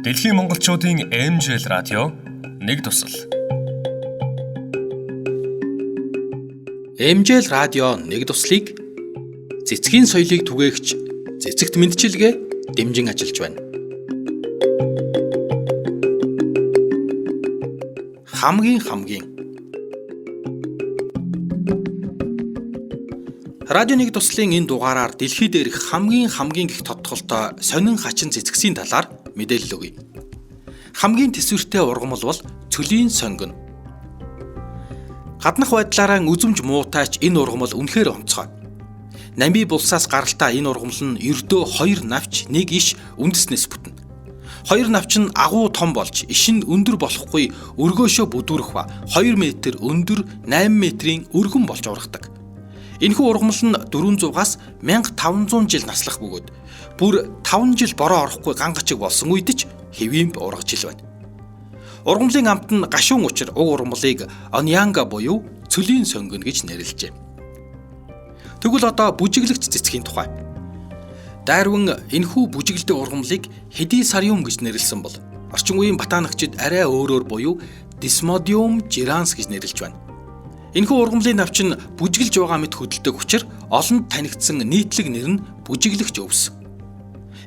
Дэлхийн монголчуудын MJL радио нэг тусал. MJL радио нэг туслыг цэцгийн соёлыг түгээгч цэцэгт мэдчилгээ дэмжин ажиллаж байна. Хамгийн радио нэг туслын энэ дугаараар дэлхий дээрх хамгийн их тодтголтой сонин хачин цэцгсийн талаар мэдээлэл өгье. Хамгийн төсвөртэй ургамал бол цөлийн сонгоно. Гаднах байдлаараа үзмж муутайч энэ ургамал үнэхээр онцгой. Намби булсаас гаралтаа энэ ургамал нь ердөө 2 навч 1 иш үндэснээс бүтнэ. 2 навч нь агуу том болж иш нь өндөр болохгүй өргөөшөө бүдүүрэх ба 2 м өндөр 8 м-ийн өргөн болж ургадаг. Энэхүү ургамал нь 400-аас 1500 жил наслах бөгөөд бүр 5 жил бороо орохгүй гангачиг болсон үед ч хэвийн ургаж ил байна. Ургамлын амт нь гашуун учир уг ургамлыг Оньянга буюу цөлийн сонгоно гэж нэрлэжээ. Тэгвэл одоо бүжиглэгч цэцгийн тухай. Дарвин энэхүү бүжиглдэг ургамлыг Хедисариум гэж нэрлсэн бол орчин үеийн ботаникчид арай өөрөөр буюу Desmodium gyrans гэж нэрлэж байна. Энэхүү ургамлын навч нь бүжиглж байгаа мэт хөдөлдөг учраас олонд танигдсан нийтлэг нэр нь бүжиглэгч өвс.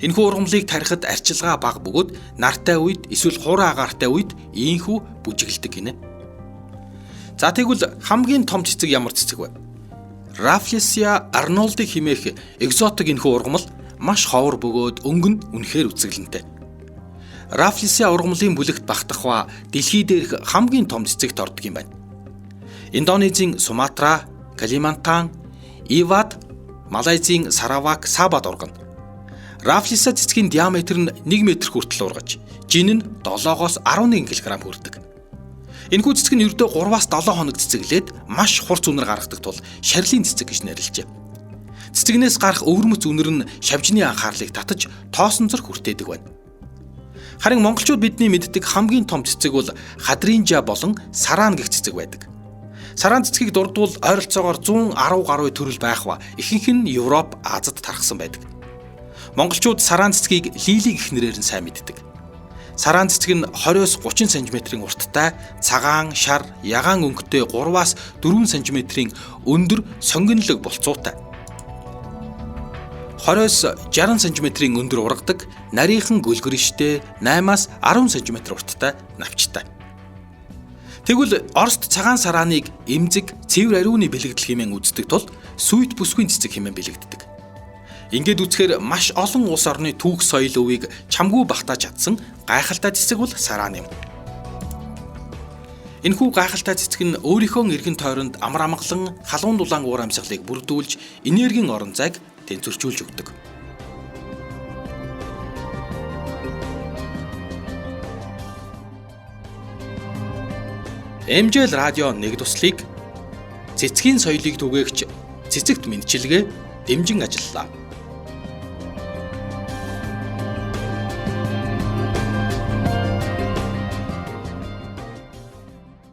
Энэхүү ургамлыг тарихад арчилгаа бага бөгөөд нартай үед эсвэл хураа агаартай үед ийхүү бүжиглдэг гинэ. За тэгвэл хамгийн том цэцэг ямар цэцэг вэ? Rafflesia arnoldi хэмээх экзотик энэхүү ургамал маш ховор бөгөөд өнгөнд үнэхээр үцэглэнтэй. Rafflesia ургамлын бүлэгт багтах ба дэлхий дээрх хамгийн том цэцэгт ордог юм байна. Индонезийн Суматра, Калимантан, Ивад, Малайзийн Саравак, Сабад ургана. Rafflesia цэцгийн диаметр нь 1 м хүртэл ургаж, жин нь 7-оос 11 кг хүрдэг. Энэхүү цэцэг нь ердөө 3-аас 7 хоног цэцэглээд маш хурц үнэр гаргадаг тул шарлийн цэцэг гэж нэрлэжээ. Цэцэгнээс гарах өвөрмөц үнэр нь шавжны анхаарлыг татаж тоосонцор хүртээдэг байна. Харин монголчууд бидний мэддэг хамгийн том цэцэг бол Хадринжа болон Саран гэх цэцэг байдаг. Саран цэцгийг дурдвал ойролцоогоор 110 гаруй төрөл байх ба ихэнх нь Европ, Азад тархсан байдаг. Монголчууд саран цэцгийг лили гэх нэрээр нь сайн мэддэг. Саран цэцэг нь 20-с 30 см урттай, цагаан, шар, ягаан өнгөтэй 3-аас 4 см өндөр сонгонлог болцоотой. 20-с 60 см өндөр ургадаг, нарийнхан гөлгөрштэй 8-аас 10 см урттай навчтай. Тэгвэл Оросд цагаан сарааныг эмзэг, цэвэр ариуны бэлэгдэл хэмээн үздэг тул сүйт бүсгүй цэцэг хэмээн бэлэгддэг. Ингээд үзэхээр маш олон улс орны түүх соёл өвийг чамгүй багтааж чадсан гайхалтай цэцэг бол саран юм. Энэхүү гайхалтай цэцэг нь өөрийнхөө эргэн тойронд амар амгалан халуун дулаан уур амьсгалыг бүрдүүлж энергийн орон зайг тэнцвэржүүлж өгдөг. MJL радио нэг туслыг цэцгийн соёлыг түгээгч цэцэгт мэдчилгээ дэмжин ажиллалаа.